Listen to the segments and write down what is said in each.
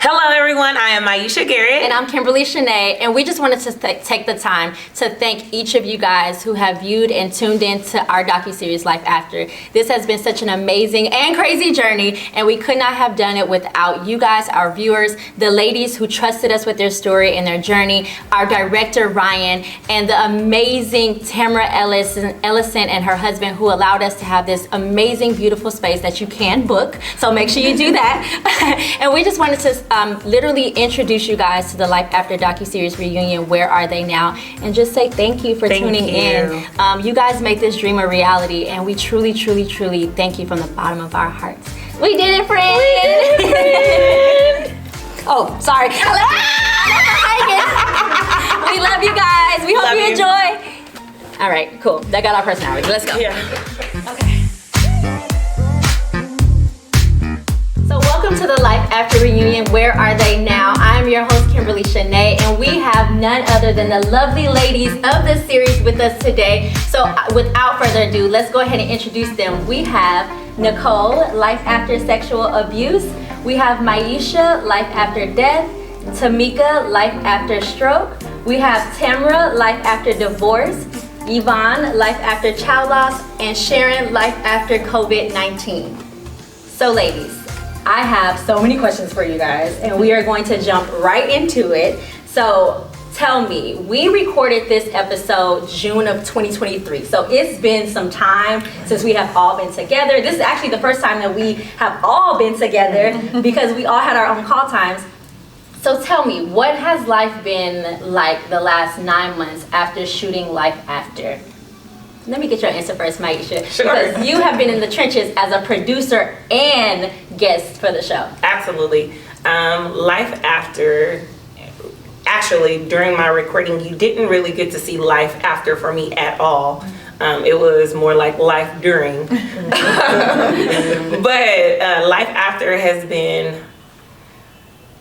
Hello, everyone. I am Maisha Garrett. And I'm Kimberly Shanae. And we just wanted to take the time to thank each of you guys who have viewed and tuned in to our docuseries Life After. This has been such an amazing and crazy journey, and we could not have done it without you guys, our viewers, the ladies who trusted us with their story and their journey, our director, Ryan, and the amazing Tamara Ellison and her husband who allowed us to have this amazing, beautiful space that you can book. So make sure you do that. And we just wanted to literally introduce you guys to the Life After docuseries reunion, Where Are They Now? And just say thank you for tuning in. You guys make this dream a reality, and we truly, truly, truly thank you from the bottom of our hearts. We did it, friend! We did it, friend! Oh, sorry. We love you guys. We hope you enjoy. All right, cool. That got our personality. Let's go. Yeah. Okay. So welcome to the Life After reunion, Where Are They Now? I'm your host, Kimberly Shanae, and we have none other than the lovely ladies of this series with us today. So without further ado, let's go ahead and introduce them. We have Nicole, Life After Sexual Abuse. We have Maisha, Life After Death. Tamika, Life After Stroke. We have Tamara, Life After Divorce. Yvonne, Life After Child Loss. And Sharon, Life After COVID-19. So ladies, I have so many questions for you guys, and we are going to jump right into it. So tell me, we recorded this episode June of 2023. So it's been some time since we have all been together. This is actually the first time that we have all been together because we all had our own call times. So tell me, what has life been like the last 9 months after shooting Life After? Let me get your answer first, Maisha. Sure. Because you have been in the trenches as a producer and guest for the show. Absolutely. Life After, actually, during my recording, you didn't really get to see Life After for me at all. It was more like life during. But Life After has been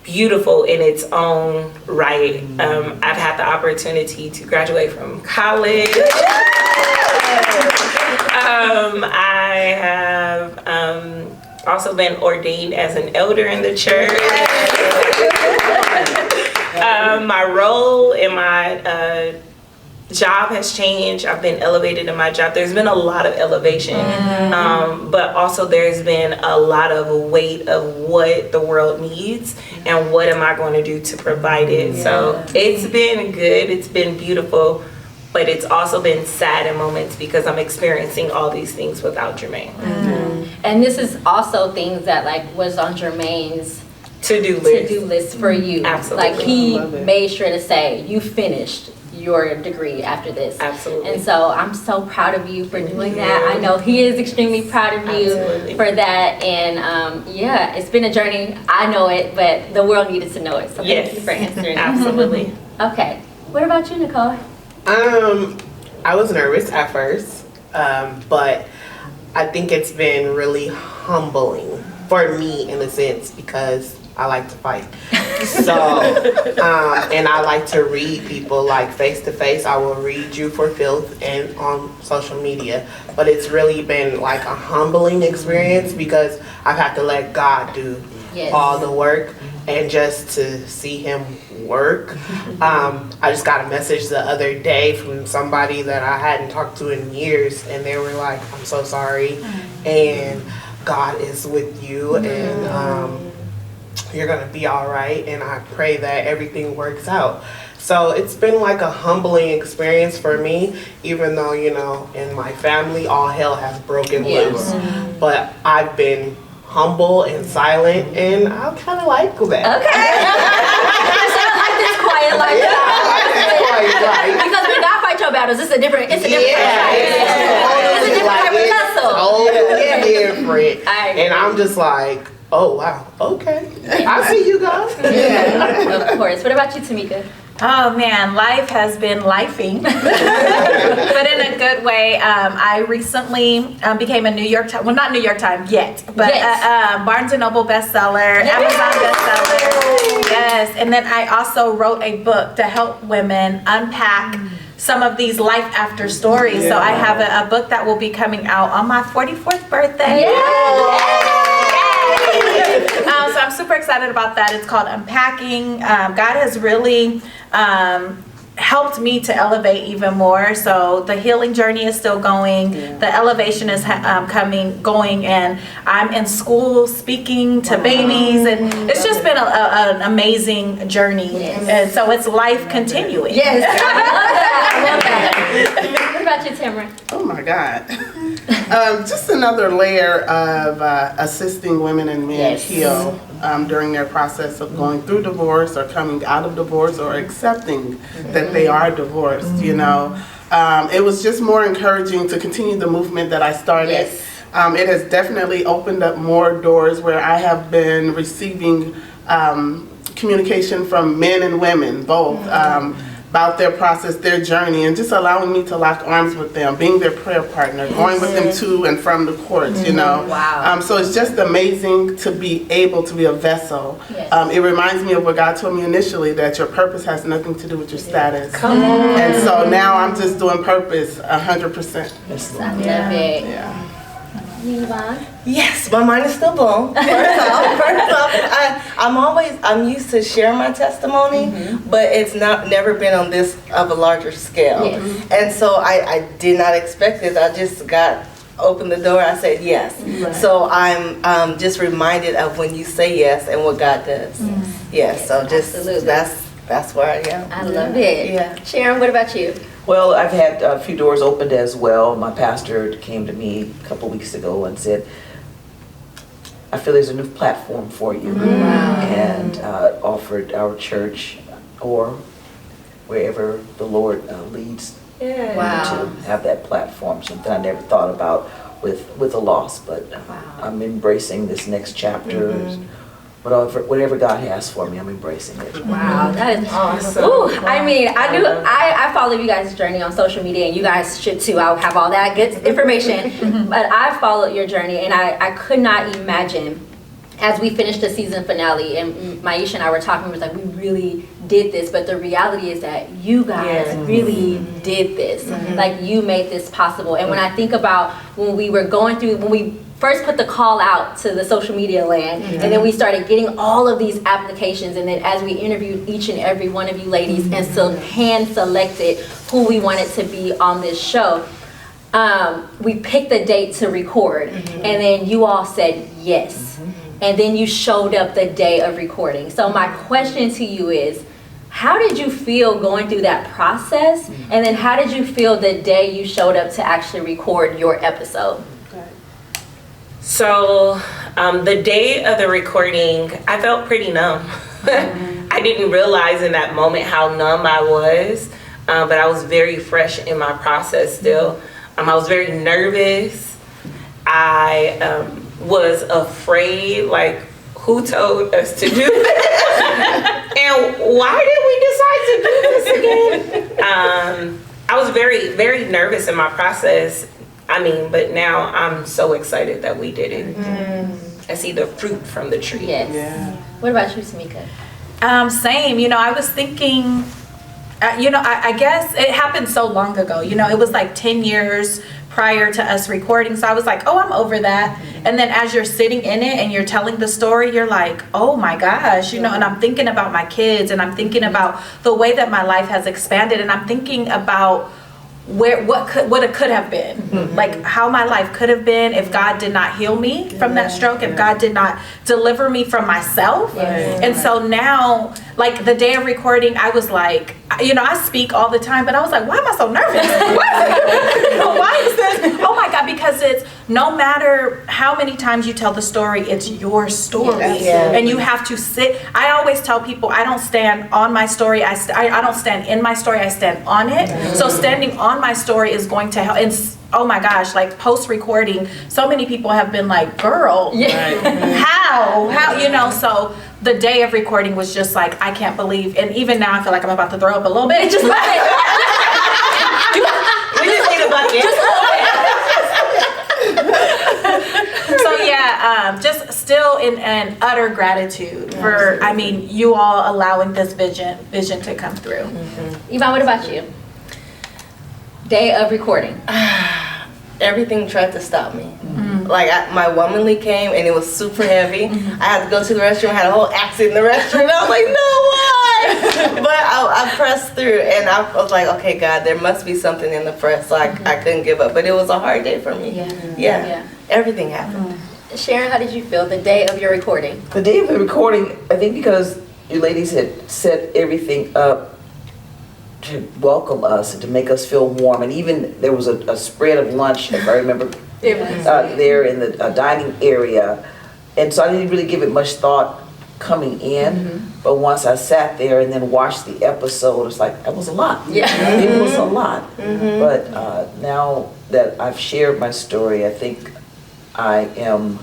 beautiful in its own right. I've had the opportunity to graduate from college. I have also been ordained as an elder in the church. My role in my job has changed. I've been elevated in my job. There's been a lot of elevation, but also there's been a lot of weight of what the world needs and what am I going to do to provide it. So it's been good. It's been beautiful. But it's also been sad in moments because I'm experiencing all these things without Jermaine. And this is also things that was on Jermaine's to-do list for you. Absolutely. Like he made sure to say, you finished your degree after this. Absolutely. And so I'm so proud of you for doing that. I know he is extremely proud of you for that. And it's been a journey. I know it, but the world needed to know it. So thank you for answering. Absolutely. Okay. What about you, Nicole? I was nervous at first, but I think it's been really humbling for me in a sense because I like to fight. So, and I like to read people like face to face. I will read you for filth and on social media, but it's really been like a humbling experience because I've had to let God do all the work. And just to see him work. I just got a message the other day from somebody that I hadn't talked to in years, and they were like, I'm so sorry, and God is with you, and you're gonna be all right, and I pray that everything works out. So it's been like a humbling experience for me, even though, in my family, all hell has broken loose. But I've been humble and silent, and I kind of like that. Okay. So I like this quiet life. Because when God fights your battles, it's a different fight. It's a different type of hustle. Totally different. And I'm just like, oh wow, okay. I see you guys. Of course. What about you, Tamika? Oh man, life has been lifing, but in a good way. I recently became a New York Times, well not New York Times yet, but Barnes & Noble bestseller, Amazon bestseller, yes. And then I also wrote a book to help women unpack some of these life after stories. So I have a book that will be coming out on my 44th birthday. So I'm super excited excited about that. It's called Unpacking. God has really helped me to elevate even more. So the healing journey is still going. The elevation is going, and I'm in school speaking to babies, and it's just been an amazing journey. And so it's life continuing. Yes, I love that. What about you, Tamara? Oh my God. Just another layer of assisting women and men heal during their process of going through divorce or coming out of divorce or accepting that they are divorced, you know. It was just more encouraging to continue the movement that I started. It has definitely opened up more doors where I have been receiving communication from men and women, both, about their process, their journey, and just allowing me to lock arms with them, being their prayer partner, going with them to and from the courts, you know. Wow. So it's just amazing to be able to be a vessel. It reminds me of what God told me initially, that your purpose has nothing to do with your status. Come on. And so now I'm just doing purpose 100%. I love it. Yeah. Yvonne? Yes, my mind is still blown. First off, I'm used to sharing my testimony, but it's never been on this of a larger scale. And so I did not expect this. I just opened the door. I said yes. So I'm just reminded of when you say yes and what God does. Yes, so just absolutely. that's where I am. I love it. Yeah. Sharon, what about you? Well, I've had a few doors opened as well. My pastor came to me a couple weeks ago and said, I feel there's a new platform for you. And offered our church or wherever the Lord leads to have that platform. Something I never thought about with a loss, but I'm embracing this next chapter. Whatever God has for me, I'm embracing it. Wow, that is awesome. Ooh, I mean, I follow you guys' journey on social media, and you guys should too. I'll have all that good information. But I followed your journey, and I could not imagine, as we finished the season finale, and Maisha and I were talking, we was like, we really did this, but the reality is that you guys really did this. Like, you made this possible. And when I think about when we first put the call out to the social media land, and then we started getting all of these applications, and then as we interviewed each and every one of you ladies and hand selected who we wanted to be on this show, we picked the date to record, and then you all said yes, and then you showed up the day of recording. So my question to you is, how did you feel going through that process, and then how did you feel the day you showed up to actually record your episode? So the day of the recording, I felt pretty numb. I didn't realize in that moment how numb I was, but I was very fresh in my process still. I was very nervous. I was afraid, like, who told us to do this? And why did we decide to do this again? I was very, very nervous in my process. But now I'm so excited that we did it. I see the fruit from the tree. Yes. Yeah. What about you, Tamika? Same. I was thinking, I guess it happened so long ago. It was like 10 years prior to us recording. So I was like, oh, I'm over that. And then as you're sitting in it and you're telling the story, you're like, oh my gosh, and I'm thinking about my kids, and I'm thinking about the way that my life has expanded, and I'm thinking about what it could have been, like how my life could have been if God did not heal me from that stroke, if God did not deliver me from myself. And so now, like the day of recording, I was like, I speak all the time, but I was like, why am I so nervous? Why is this? Oh my God, because it's no matter how many times you tell the story, it's your story. And you have to sit. I always tell people, I don't stand on my story. I don't stand in my story. I stand on it. So standing on my story is going to help. And oh my gosh, like post-recording, so many people have been like, girl, how, so the day of recording was just like, I can't believe, and even now I feel like I'm about to throw up a little bit. It's just like, we just need a bucket. So just still in utter gratitude for, you all allowing this vision to come through. Yvonne, what about you? Day of recording. Everything tried to stop me. Like my womanly came and it was super heavy. I had to go to the restroom. I had a whole accident in the restroom. And I was like, no, why? But I pressed through, and I was like, okay, God, there must be something in the press. So I couldn't give up. But it was a hard day for me. Yeah. Everything happened. Sharon, how did you feel the day of your recording? The day of the recording, I think because you ladies had set everything up to welcome us and to make us feel warm, and even there was a spread of lunch, if I remember, there in the dining area, and so I didn't really give it much thought coming in, but once I sat there and then watched the episode, it's like, that was a lot. It was a lot. But now that I've shared my story, I think I am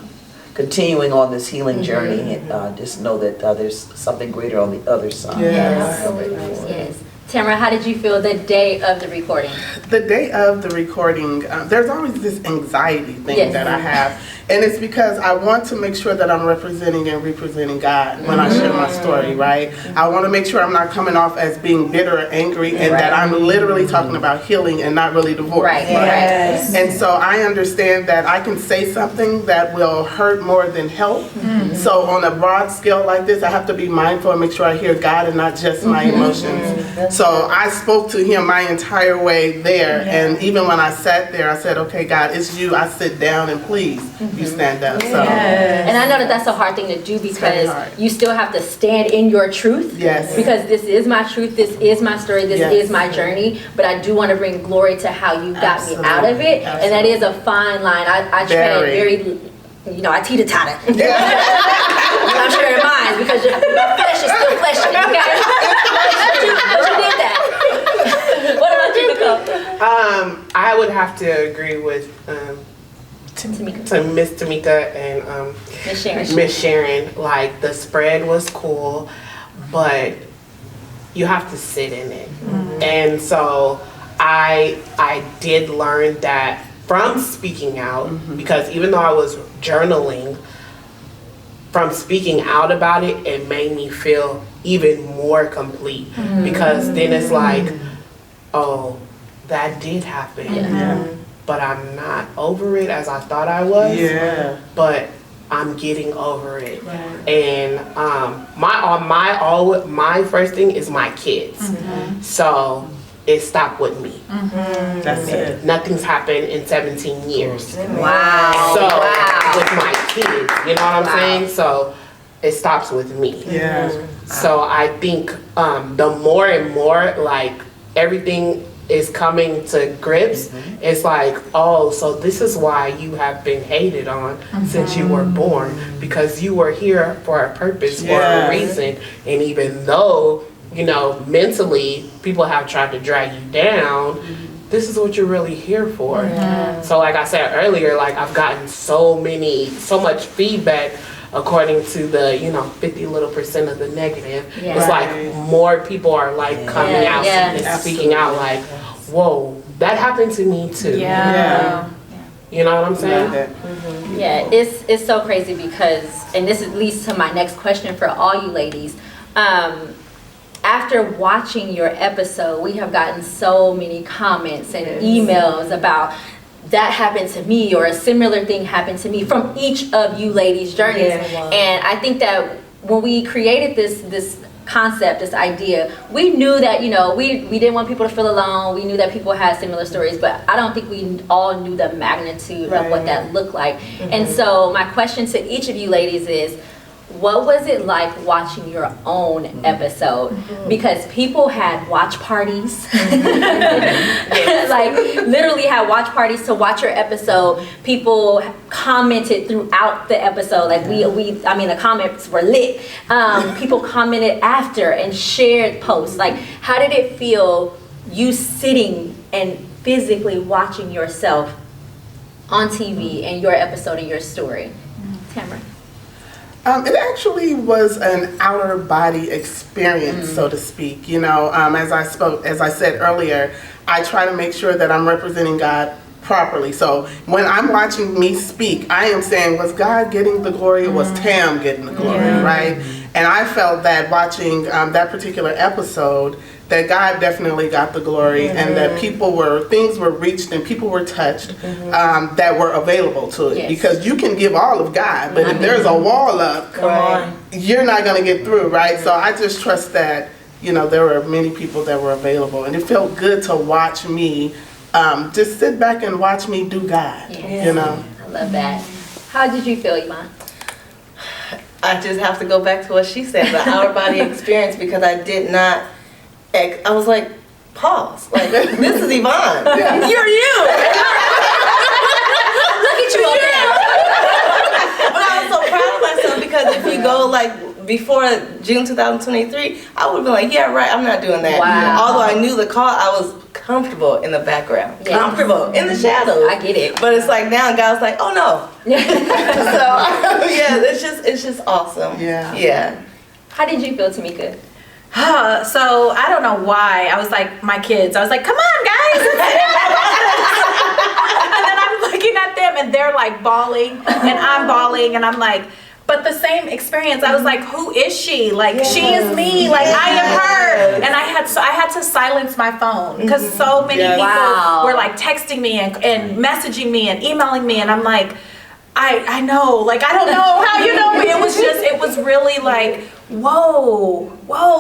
continuing on this healing journey, and just know that there's something greater on the other side. Yes. Tamara, how did you feel the day of the recording? The day of the recording, there's always this anxiety thing that I have. And it's because I want to make sure that I'm representing and representing God when I share my story, right? I want to make sure I'm not coming off as being bitter or angry, and that I'm literally talking about healing and not really divorce. And so I understand that I can say something that will hurt more than help. So on a broad scale like this, I have to be mindful and make sure I hear God and not just my emotions. So I spoke to him my entire way there, and even when I sat there, I said, okay, God, it's you. I sit down and please, you stand up. So. And I know that that's a hard thing to do because you still have to stand in your truth. Because this is my truth, this is my story, this is my journey. But I do want to bring glory to how you got me out of it. And that is a fine line. I tread very, I teeter-totter. I'm sharing mine because my flesh is still fleshing, okay? But you did that. What about you, Nicole? I would have to agree with Miss Tamika and Miss Sharon. Like, the spread was cool, but you have to sit in it. And so I did learn that from speaking out, because even though I was journaling, from speaking out about it, it made me feel even more complete. Because then it's like, oh, that did happen. But I'm not over it as I thought I was. But I'm getting over it. And my first thing is my kids. So it stopped with me. That's it. Nothing's happened in 17 years. Wow. So with my kids, you know what I'm saying? So it stops with me. So I think the more and more like everything is coming to grips, it's like, oh, so this is why you have been hated on since you were born, because you were here for a purpose, for a reason. And even though, mentally people have tried to drag you down, this is what you're really here for. So like I said earlier, like I've gotten so much feedback according to the 50% of the negative. It's like more people are like coming out and speaking out like, whoa, that happened to me too. You know what I'm saying? It's so crazy because, and this leads to my next question for all you ladies. After watching your episode, we have gotten so many comments and emails about that happened to me or a similar thing happened to me from each of you ladies' journeys. And I think that when we created this concept, this idea, we knew that, we didn't want people to feel alone. We knew that people had similar stories, but I don't think we all knew the magnitude of what that looked like. And so my question to each of you ladies is, what was it like watching your own episode? Because people had watch parties, like literally had watch parties to watch your episode. People commented throughout the episode, like the comments were lit. People commented after and shared posts. Like, how did it feel you sitting and physically watching yourself on TV and your episode and your story? Tamara. It actually was an outer body experience, so to speak. As I said earlier, I try to make sure that I'm representing God properly. So when I'm watching me speak, I am saying, was God getting the glory or was Tam getting the glory, right? And I felt that watching that particular episode, that God definitely got the glory, and that things were reached and people were touched that were available to it. Yes. Because you can give all of God, but if there's a wall up, you're not going to get through, right? So I just trust that, there were many people that were available, and it felt good to watch me just sit back and watch me do God, I love that. How did you feel, Iman? I just have to go back to what she said, the outer body experience, because I did not, I was like, pause. Like, this is Yvonne. You're you. Look at you up there. But I was so proud of myself, because if you go like before June 2023, I would have been like, yeah, right, I'm not doing that. Wow. Although I knew the call, I was comfortable in the background, comfortable in the shadows. I get it. But it's like now God's like, oh no. So yeah, it's just awesome. Yeah. How did you feel, Tamika? So I don't know why. I was like, my kids, I was like, come on, guys. And then I'm looking at them and they're like bawling and I'm bawling and I'm like, but the same experience, I was like, who is she? Like, she is me. Like, I am her. And I had to silence my phone because so many people were like texting me and messaging me and emailing me. And I'm like, I know, like, I don't know how you know me. It was really like, whoa,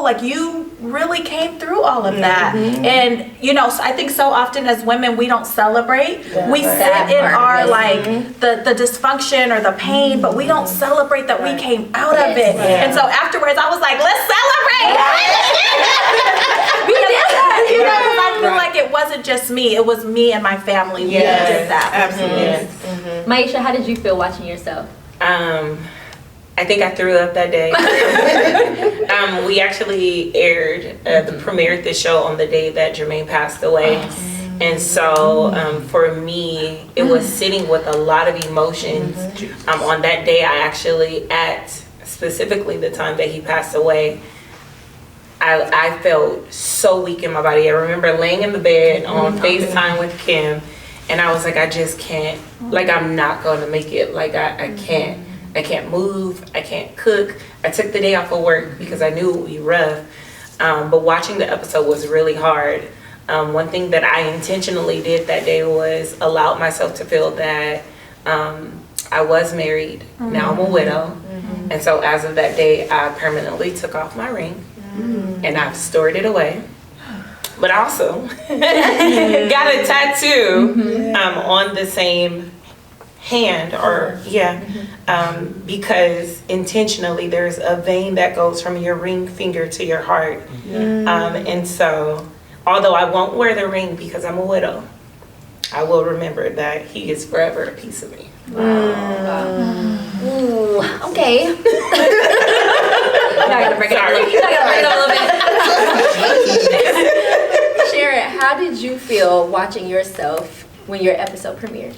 like you really came through all of that. And, so I think so often as women, we don't celebrate. We sit in our, like, the dysfunction or the pain, but we don't celebrate that we came out of it. And so afterwards, I was like, let's celebrate. Because I feel like it wasn't just me. It was me and my family who did that. Absolutely. Maisha, how did you feel watching yourself? I think I threw up that day. We actually premiered the show on the day that Jermaine passed away. And so for me, it was sitting with a lot of emotions. On that day, I actually, at specifically the time that he passed away, I felt so weak in my body. I remember laying in the bed on FaceTime with Kim, and I was like, I just can't, like, I'm not going to make it. Like, I can't move, I can't cook. I took the day off of work because I knew it would be rough. But watching the episode was really hard. One thing that I intentionally did that day was allowed myself to feel that I was married. Now I'm a widow. And so as of that day, I permanently took off my ring and I've stored it away. But also got a tattoo on the same hand, or because intentionally there's a vein that goes from your ring finger to your heart. And so although I won't wear the ring because I'm a widow, I will remember that he is forever a piece of me. Ooh, okay. You're not gonna break it up a little bit. Sharon, how did you feel watching yourself when your episode premiered?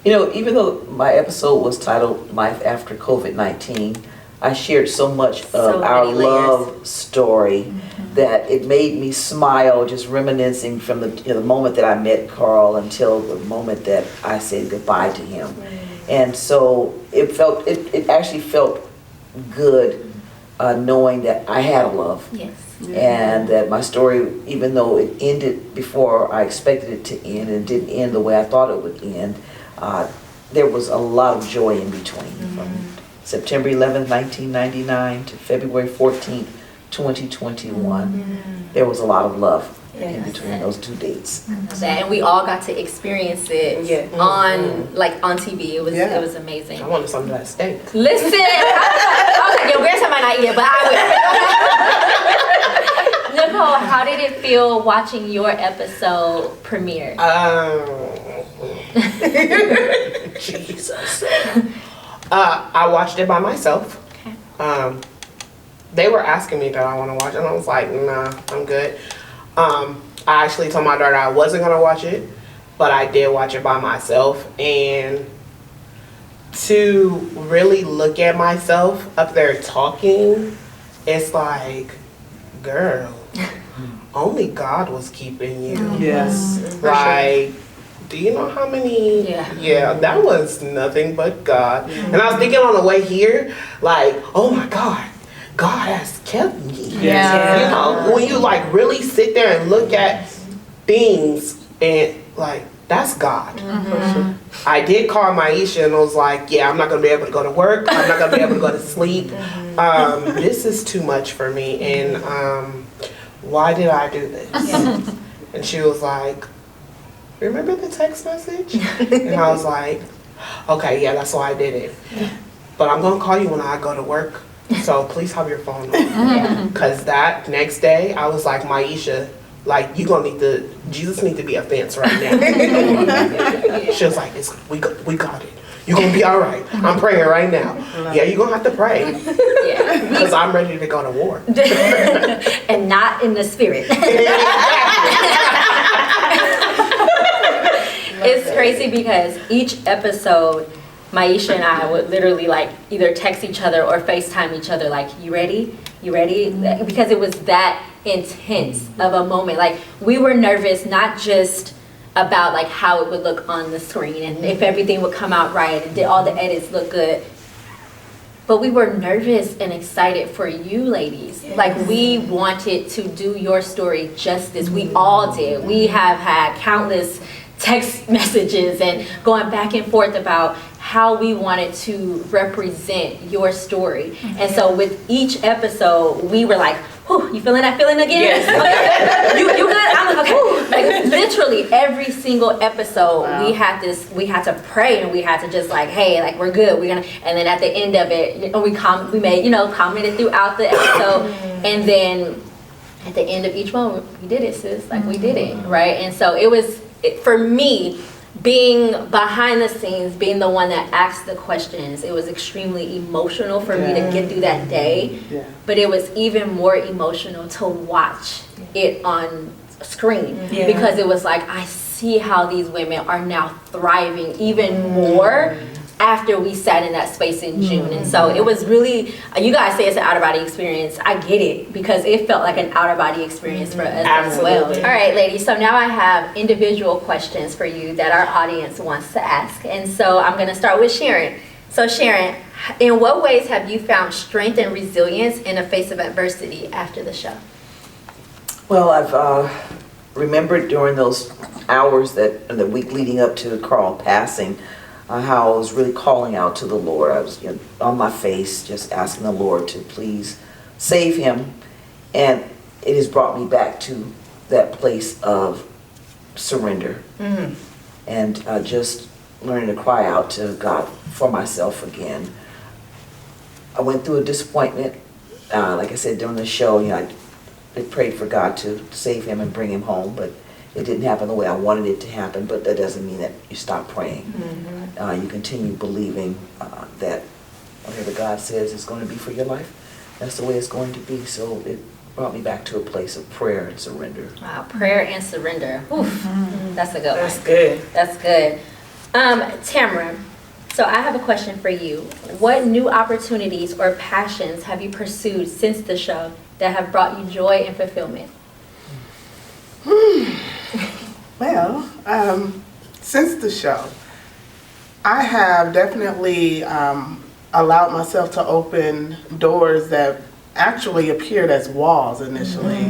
Even though my episode was titled Life After COVID-19, I shared so much of our love story that it made me smile, just reminiscing from the moment that I met Carl until the moment that I said goodbye to him. And so it actually felt good knowing that I had a love. Yes. And that my story, even though it ended before I expected it to end and didn't end the way I thought it would end, there was a lot of joy in between. From September 11th, 1999 to February 14th, 2021. There was a lot of love in between those two dates. And we all got to experience it on TV. It was amazing. I wanted some of that steak. Listen, I was like, your grandson might not eat it, but I will. Nicole, how did it feel watching your episode premiere? Jesus. I watched it by myself. Okay. They were asking me that I want to watch it, and I was like, nah, I'm good. I actually told my daughter I wasn't going to watch it, but I did watch it by myself. And to really look at myself up there talking, it's like, girl, only God was keeping you. Yes. Like, do you know how many? Yeah, that was nothing but God. And I was thinking on the way here, like, oh my God, God has kept me. Yeah. You know, when you like really sit there and look at things and like, that's God. I did call Maisha and was like, yeah, I'm not gonna be able to go to work. I'm not gonna be able to go to sleep. This is too much for me, and why did I do this? And she was like, remember the text message? And I was like, okay, yeah, that's why I did it. But I'm gonna call you when I go to work, so please have your phone on. Cause that next day, I was like, Maisha, like, Jesus need to be a fence right now. She was like, we got it. You're gonna be all right. I'm praying right now. Yeah, you're gonna have to pray. Because I'm ready to go to war. And not in the spirit. It's crazy because each episode, Maisha and I would literally like either text each other or FaceTime each other like, you ready? You ready? Because it was that intense of a moment. Like, we were nervous, not just about like how it would look on the screen and if everything would come out right and did all the edits look good, but we were nervous and excited for you ladies. Like, we wanted to do your story justice. We all did. We have had countless text messages and going back and forth about how we wanted to represent your story. And so with each episode, we were like, whew, you feeling that feeling again? Yes. Okay. You good? I'm like, okay. Like, literally every single episode, we had to pray and we had to just like, hey, like, we're good. We're gonna, and then at the end of it, we made, commented throughout the episode. And then at the end of each one, we did it, sis. Like, we did it, right? And so it was, for me, being behind the scenes, being the one that asked the questions, it was extremely emotional for me to get through that day. But it was even more emotional to watch it on screen because it was like, I see how these women are now thriving even more after we sat in that space in June. And so it was really, you guys say it's an out-of-body experience. I get it, because it felt like an out-of-body experience for us as well. All right, ladies, so now I have individual questions for you that our audience wants to ask. And so I'm gonna start with Sharon. So Sharon, in what ways have you found strength and resilience in the face of adversity after the show? Well, I've remembered during those hours in the week leading up to Carl passing, how I was really calling out to the Lord. I was on my face, just asking the Lord to please save him. And it has brought me back to that place of surrender. And just learning to cry out to God for myself again. I went through a disappointment. Like I said, during the show, I prayed for God to save him and bring him home, but it didn't happen the way I wanted it to happen. But that doesn't mean that you stop praying. You continue believing that whatever God says is going to be for your life, that's the way it's going to be. So it brought me back to a place of prayer and surrender. Wow, prayer and surrender. Oof, that's a good one. That's good. That's good. Tamara, so I have a question for you. What new opportunities or passions have you pursued since the show that have brought you joy and fulfillment? Well, since the show, I have definitely allowed myself to open doors that actually appeared as walls initially.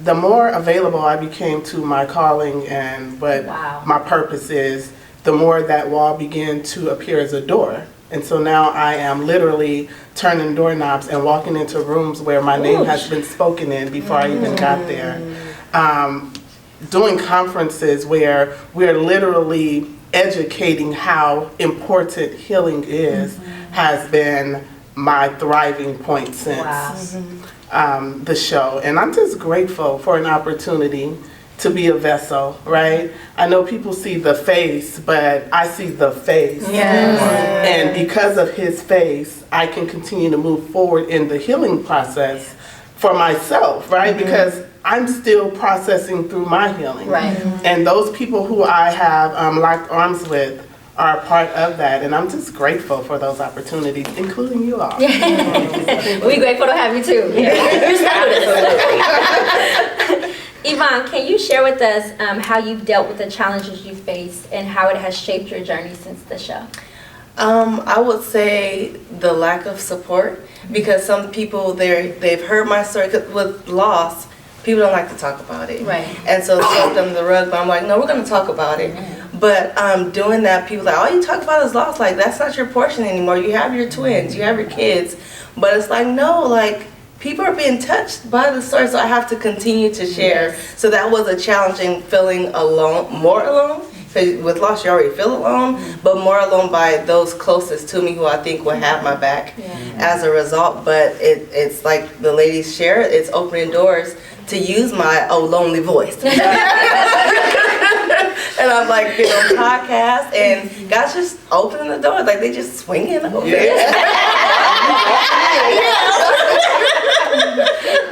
The more available I became to my calling and what my purpose is, the more that wall began to appear as a door. And so now I am literally turning doorknobs and walking into rooms where my name has been spoken in before I even got there. Doing conferences where we're literally educating how important healing is has been my thriving point since the show. And I'm just grateful for an opportunity to be a vessel, right? I know people see the face, but I see the face. And because of his face, I can continue to move forward in the healing process for myself, right? Because I'm still processing through my healing. And those people who I have locked arms with are a part of that, and I'm just grateful for those opportunities, including you all. We're grateful to have you too. You're stuck with us. Yvonne, can you share with us how you've dealt with the challenges you faced and how it has shaped your journey since the show? I would say the lack of support, because some people they've heard my story. 'Cause with loss, people don't like to talk about it, Right. and so it's swept under the rug. But I'm like, no, we're gonna talk about it. But doing that, people are like, all you talk about is loss. Like, that's not your portion anymore. You have your twins, you have your kids, but it's like, no, like, people are being touched by the story, so I have to continue to share. So that was a challenging feeling alone, more alone. Because with loss, you already feel alone, but more alone by those closest to me who I think will have my back as a result. But it's like the ladies share, it's opening doors to use my lonely voice. And I'm like, podcast, and God's just opening the doors, like they just swinging open.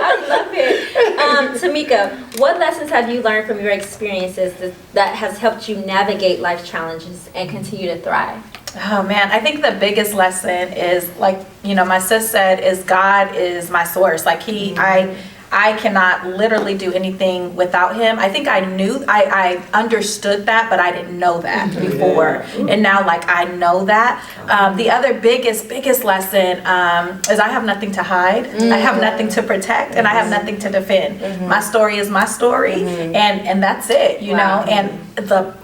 I love it. Tamika, what lessons have you learned from your experiences that has helped you navigate life challenges and continue to thrive? Oh man, I think the biggest lesson is, like, my sis said, is God is my source. Like I cannot literally do anything without him. I think I understood that, but I didn't know that before. And now, like, I know that. The other biggest lesson is I have nothing to hide. I have nothing to protect, and I have nothing to defend. My story is my story, and that's it, know? And the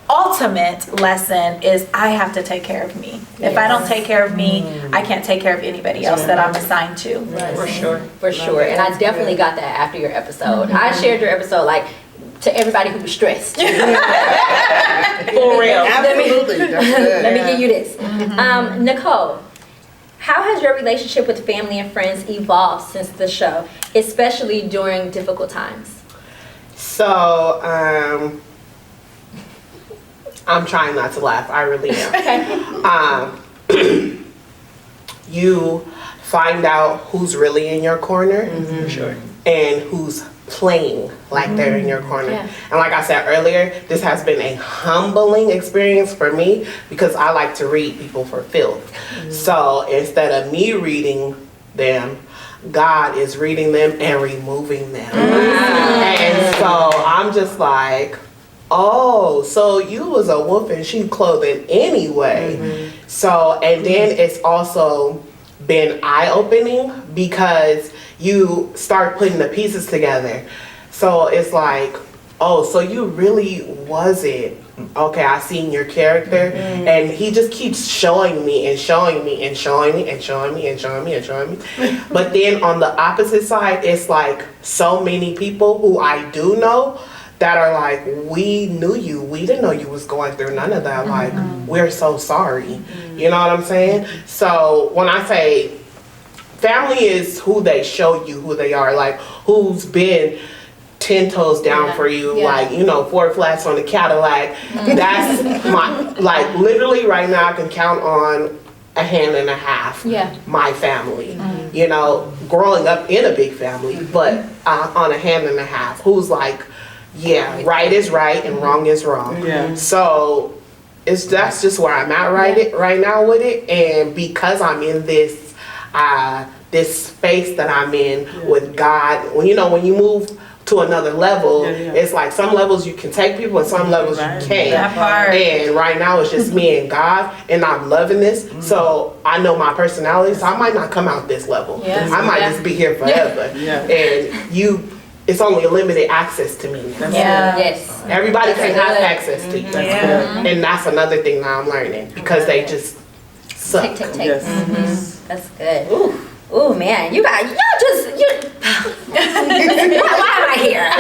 ultimate lesson is I have to take care of me. If I don't take care of me, I can't take care of anybody else that I'm assigned to. For sure. And I definitely got that after your episode. I shared your episode, like, to everybody who was stressed. For real. Absolutely. Let me give you this. Nicole, how has your relationship with family and friends evolved since the show, especially during difficult times? So, I'm trying not to laugh. I really am. You find out who's really in your corner, for sure, and who's playing like they're in your corner. Yeah. And like I said earlier, this has been a humbling experience for me because I like to read people for filth. So instead of me reading them, God is reading them and removing them. And so I'm just like, oh, so you was a wolf in sheep clothing anyway. So, and then it's also been eye-opening because you start putting the pieces together. So it's like, oh, so you really wasn't, okay, I seen your character. And he just keeps showing me and showing me and showing me and showing me and showing me and showing me. But then on the opposite side, it's like so many people who I do know that are like, we knew you, we didn't know you was going through none of that, like, we're so sorry. You know what I'm saying? So when I say family is who they show you who they are, like who's been 10 toes down for you, like, 4 flats on the Cadillac. That's my, like, literally right now I can count on a hand and a half my family. Growing up in a big family, but on a hand and a half, who's like, right is right and wrong is wrong. So that's just where I'm at right now with it. And because I'm in this this space that I'm in with God, when you move to another level, it's like some levels you can take people and some levels you can't. That part. And right now it's just me and God, and I'm loving this. So I know my personality, so I might not come out this level. I might just be here forever. And it's only a limited access to me. Yes. Everybody can't have access to you. And that's another thing that I'm learning because they just suck. Take. That's good. Ooh, man, why am I here?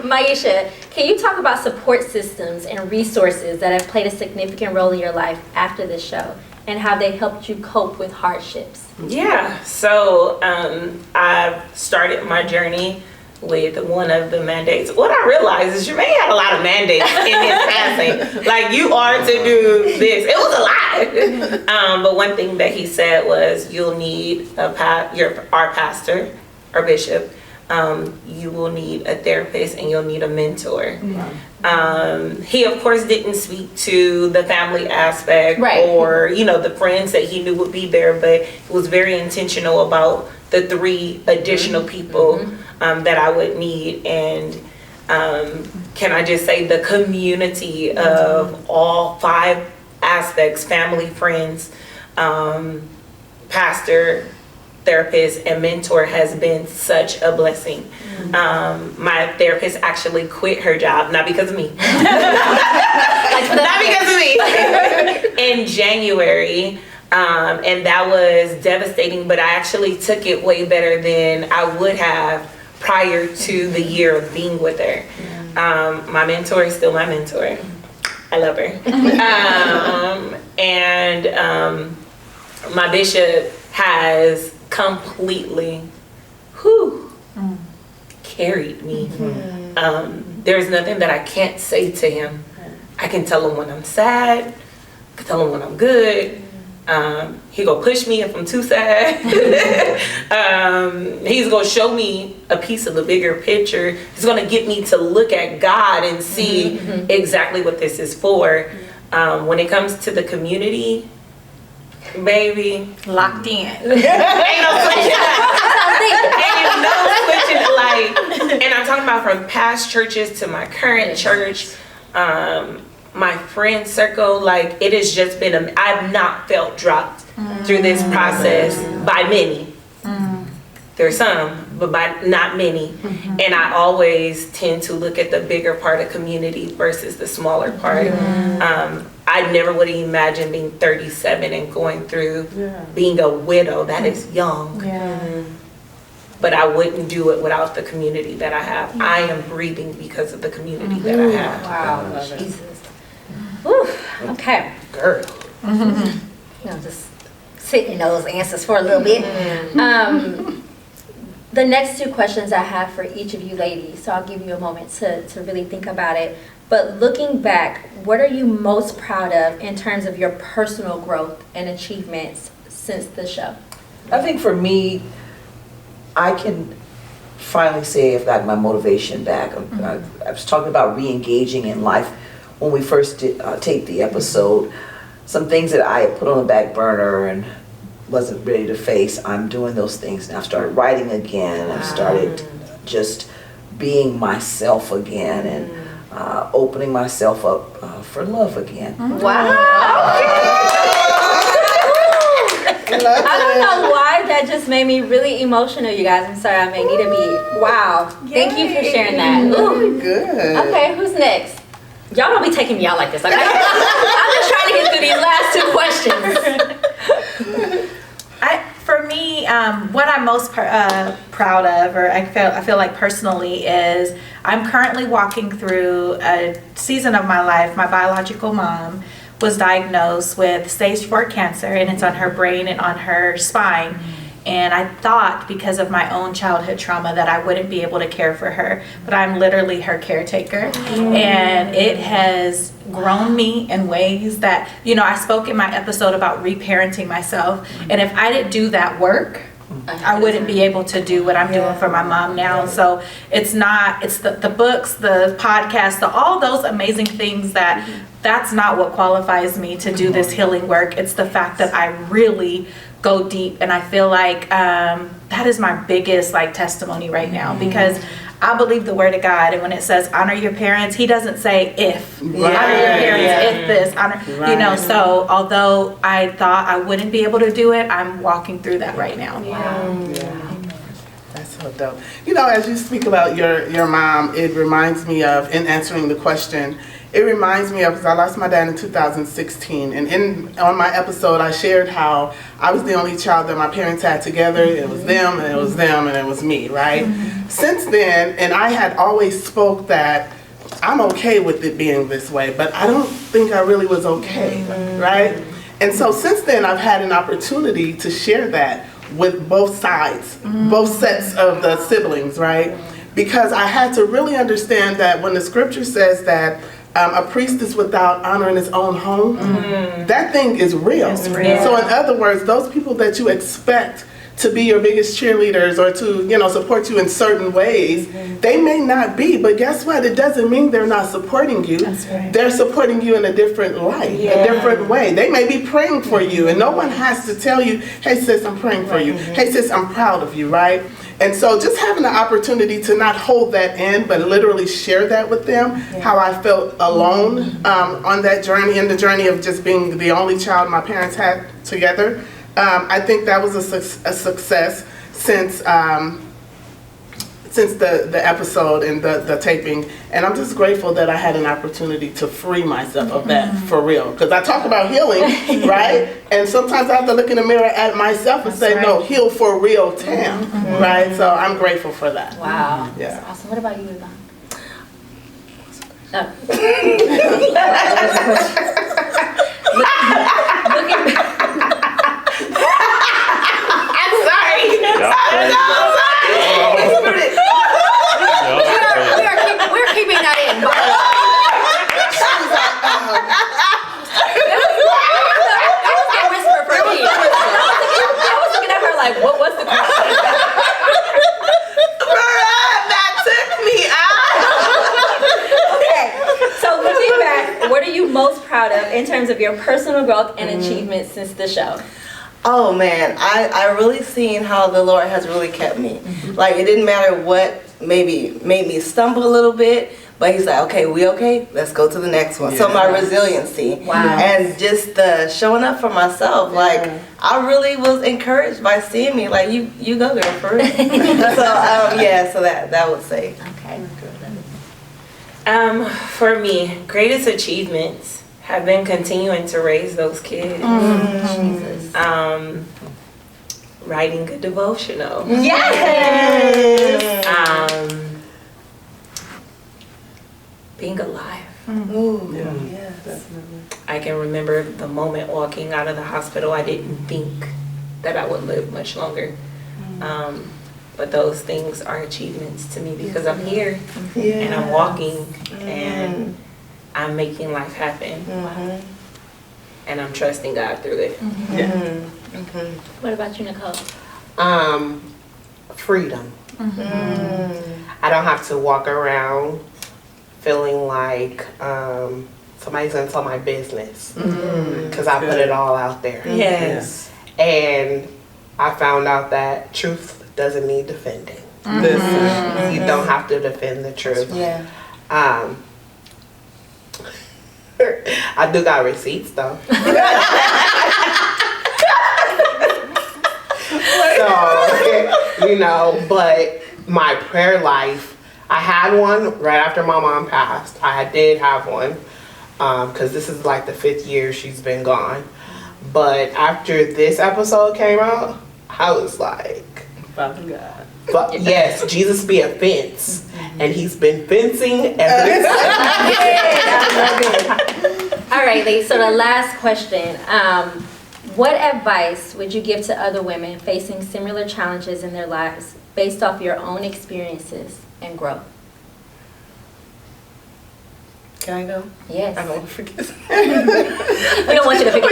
Maisha, can you talk about support systems and resources that have played a significant role in your life after this show and how they helped you cope with hardships? Yeah, so I've started my journey with one of the mandates. What I realized is Jermaine had a lot of mandates in his passing. Like, you are to do this. It was a lot. But one thing that he said was, you'll need our pastor, our bishop. You will need a therapist and you'll need a mentor. He of course didn't speak to the family aspect or the friends that he knew would be there, but he was very intentional about the 3 additional people that I would need. And can I just say the community of all 5 aspects, family, friends, pastor, therapist, and mentor has been such a blessing. My therapist actually quit her job, not because of me. Not because of me. In January. And that was devastating, but I actually took it way better than I would have prior to the year of being with her. My mentor is still my mentor. I love her. And my bishop has completely carried me. There's nothing that I can't say to him. I can tell him when I'm sad. I can tell him when I'm good. He gonna push me if I'm too sad. He's gonna show me a piece of the bigger picture. He's gonna get me to look at God and see exactly what this is for. When it comes to the community, baby, Locked in. ain't no switching. Ain't no switching. Like, and I'm talking about from past churches to my current church. My friend circle, like, it has just been, I've not felt dropped through this process by many. There's some, but by not many. And I always tend to look at the bigger part of community versus the smaller part. I never would have imagined being 37 and going through being a widow. That is young. But I wouldn't do it without the community that I have. I am breathing because of the community that I have. Wow, Jesus. Whew. Okay. Girl. Just sit in those answers for a little bit. The next 2 questions I have for each of you ladies, so I'll give you a moment to really think about it. But looking back, what are you most proud of in terms of your personal growth and achievements since the show? I think for me, I can finally say I've got my motivation back. I was talking about re-engaging in life when we first taped the episode. Some things that I had put on the back burner and wasn't ready to face, I'm doing those things now. I've started writing again. I've started just being myself again and opening myself up for love again. Wow. I don't know why that just made me really emotional, you guys. I'm sorry, I may need to be. Wow. Thank you for sharing that. Ooh. Good. Okay, who's next? Y'all don't be taking me out like this. Okay? I'm just trying to get through these last 2 questions. For me, what I'm most proud of, or I feel like personally, is I'm currently walking through a season of my life. My biological mom was diagnosed with stage 4 cancer, and it's on her brain and on her spine. And I thought, because of my own childhood trauma, that I wouldn't be able to care for her, but I'm literally her caretaker. And it has grown me in ways that, I spoke in my episode about reparenting myself. And if I didn't do that work, I wouldn't be able to do what I'm doing for my mom now. So it's the books, the podcast, all those amazing things that's not what qualifies me to do this healing work. It's the fact that I really go deep, and I feel like that is my biggest testimony right now, because I believe the word of God, and when it says honor your parents, he doesn't say if. Honor your parents, if this, honor, so although I thought I wouldn't be able to do it, I'm walking through that right now. That's so dope. As you speak about your mom, it reminds me of, in answering the question, it reminds me of, because I lost my dad in 2016, and on my episode I shared how I was the only child that my parents had together. It was them, and it was them, and it was me, right? Since then, and I had always spoke that I'm okay with it being this way, but I don't think I really was okay, right? And so since then, I've had an opportunity to share that with both sides, both sets of the siblings, right? Because I had to really understand that when the scripture says that a priest is without honor in his own home, that thing is real. So in other words, those people that you expect to be your biggest cheerleaders or to, you know, support you in certain ways. They may not be, but guess what? It doesn't mean they're not supporting you. That's right. They're supporting you in a different light, a different way. They may be praying for you, and no one has to tell you, hey sis, I'm praying for you. Hey sis, I'm proud of you, right? And so just having the opportunity to not hold that in, but literally share that with them, how I felt alone on that journey, in the journey of just being the only child my parents had together. I think that was a success since the episode and the taping, and I'm just grateful that I had an opportunity to free myself of that for real. Because I talk about healing, right? And sometimes I have to look in the mirror at myself and say, no, heal for real, Tam, right? So I'm grateful for that. Wow. Yeah. That's awesome. What about you, Yvonne? We're keeping that in. But it was a whisper for me. I was looking at her like, what's the question? That took me out. Okay, so looking back, what are you most proud of in terms of your personal growth and achievements since the show? Oh man, I really seen how the Lord has really kept me. Like it didn't matter what maybe made me stumble a little bit, but he's like, okay, we okay? Let's go to the next one. So my resiliency. Wow. And just the showing up for myself. Like I really was encouraged by seeing me. Like you go girl for real. So that would say. Okay. For me, greatest achievements have been continuing to raise those kids. Jesus. Writing a devotional. Yes. Being alive. Ooh, yes. I can remember the moment walking out of the hospital. I didn't think that I would live much longer. But those things are achievements to me because I'm here and I'm walking and I'm making life happen. And I'm trusting God through it. What about you, Nicole? Freedom. I don't have to walk around feeling like somebody's gonna tell my business because I put it all out there. Yes. And I found out that truth doesn't need defending. You don't have to defend the truth. Yeah. I do got receipts though. So, you know, but my prayer life, I had one right after my mom passed. I did have one because this is like the 5th year she's been gone. But after this episode came out, I was like, Father God. but yes, Jesus be a fence, and he's been fencing ever since. All right, ladies, so the last question. What advice would you give to other women facing similar challenges in their lives based off your own experiences and growth? Can I go? Yes. I don't want to forget. We don't want you to pick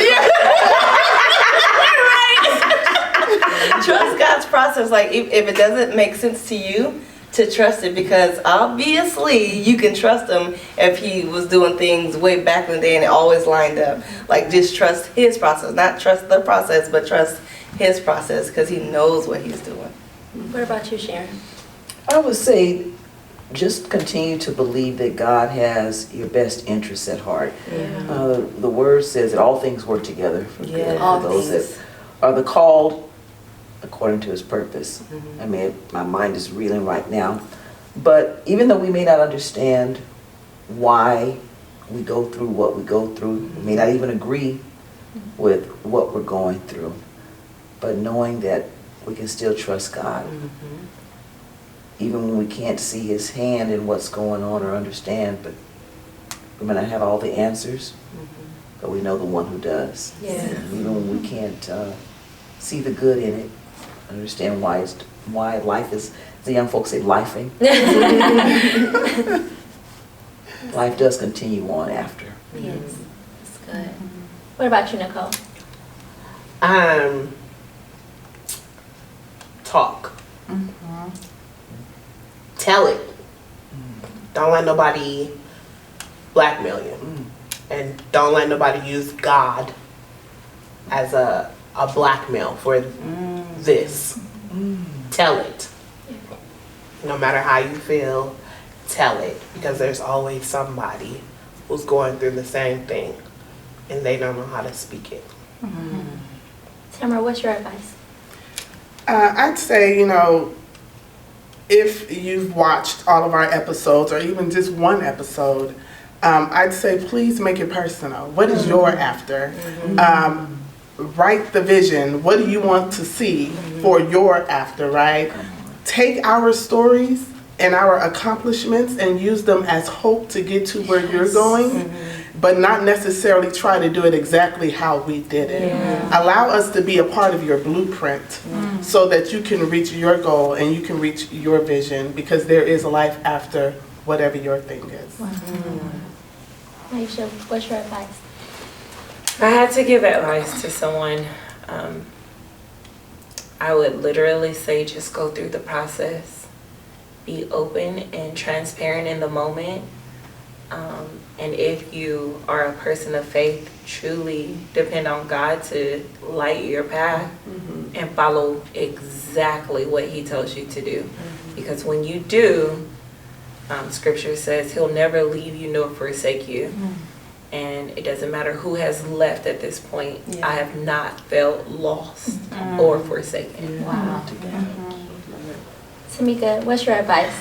Trust God's process. Like if it doesn't make sense to you, to trust it, because obviously you can trust him if he was doing things way back in the day and it always lined up. Like just trust his process, not trust the process, but trust his process because he knows what he's doing. What about you, Sharon? I would say just continue to believe that God has your best interests at heart. The word says that all things work together for good All for those things. that are the called according to his purpose. I mean, my mind is reeling right now. But even though we may not understand why we go through what we go through, we may not even agree with what we're going through, but knowing that we can still trust God. Even when we can't see his hand in what's going on or understand, but we may not have all the answers, but we know the one who does. Even when we can't see the good in it, understand why life is, as the young folks say, lifing. Life does continue on after. Yes, that's good. What about you, Nicole? talk. Tell it. Don't let nobody blackmail you. And don't let nobody use God as a blackmail for this. Tell it. No matter how you feel, tell it. Because there's always somebody who's going through the same thing and they don't know how to speak it. Tamara, what's your advice? I'd say, you know, if you've watched all of our episodes or even just one episode, I'd say please make it personal. What is your after? Write the vision. What do you want to see for your after, right? Take our stories and our accomplishments and use them as hope to get to where you're going, but not necessarily try to do it exactly how we did it. Allow us to be a part of your blueprint so that you can reach your goal and you can reach your vision, because there is a life after whatever your thing is. Aisha, what's your advice? If I had to give advice to someone, I would literally say just go through the process. Be open and transparent in the moment. And if you are a person of faith, truly depend on God to light your path and follow exactly what He tells you to do. Because when you do, Scripture says He'll never leave you nor forsake you. And it doesn't matter who has left at this point. I have not felt lost or forsaken. Wow. Tamika, what's your advice?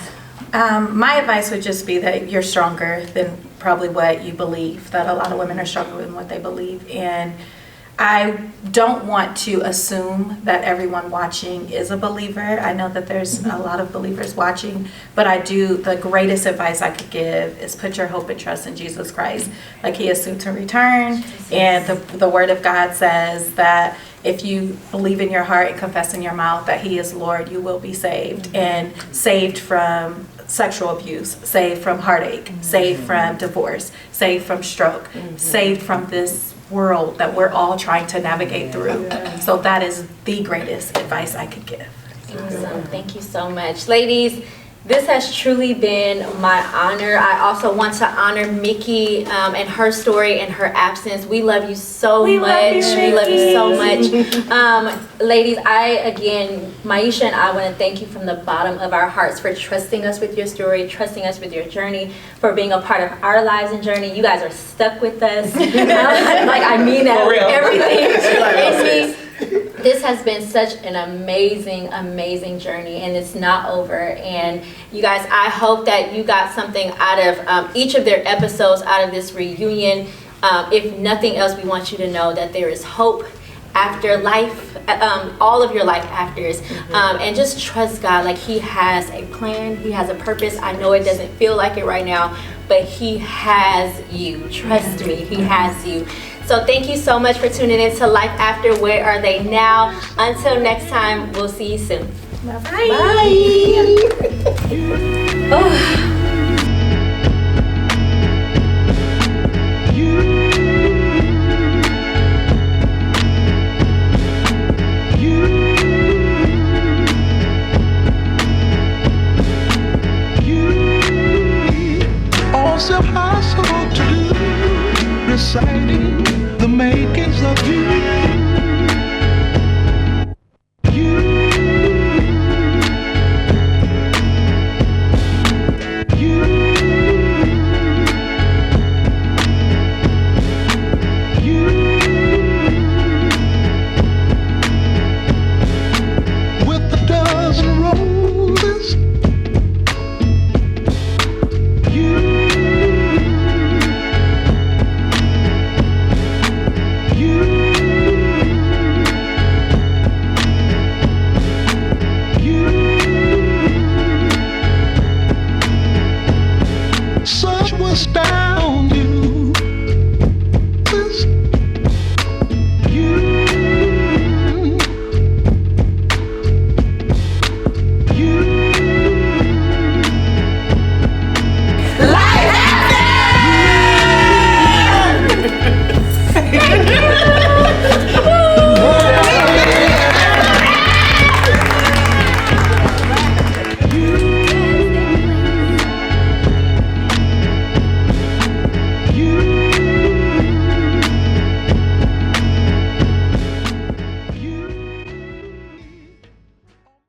My advice would just be that you're stronger than probably what you believe, that a lot of women are stronger than what they believe. And I don't want to assume that everyone watching is a believer. I know that there's a lot of believers watching, but the greatest advice I could give is put your hope and trust in Jesus Christ. Like He is soon to return, and the Word of God says that if you believe in your heart and confess in your mouth that He is Lord, you will be saved, and saved from sexual abuse, saved from heartache, saved from divorce, saved from stroke, saved from this world that we're all trying to navigate through. So that is the greatest advice I could give. Awesome. Thank you so much. Ladies, this has truly been my honor. I also want to honor Mickey and her story and her absence. We love you so much. We love you so much. Ladies, Maisha and I want to thank you from the bottom of our hearts for trusting us with your story, trusting us with your journey, for being a part of our lives and journey. You guys are stuck with us. I mean that with everything in me. This has been such an amazing, amazing journey, and it's not over. And you guys, I hope that you got something out of each of their episodes, out of this reunion. If nothing else, we want you to know that there is hope after life, all of your life afters, and just trust God. Like He has a plan, He has a purpose. I know it doesn't feel like it right now, but He has you. Trust me, He has you. So thank you so much for tuning in to Life After Where Are They Now? Until next time, we'll see you soon. Bye-bye. Bye. Impossible to do, reciting the makings of you.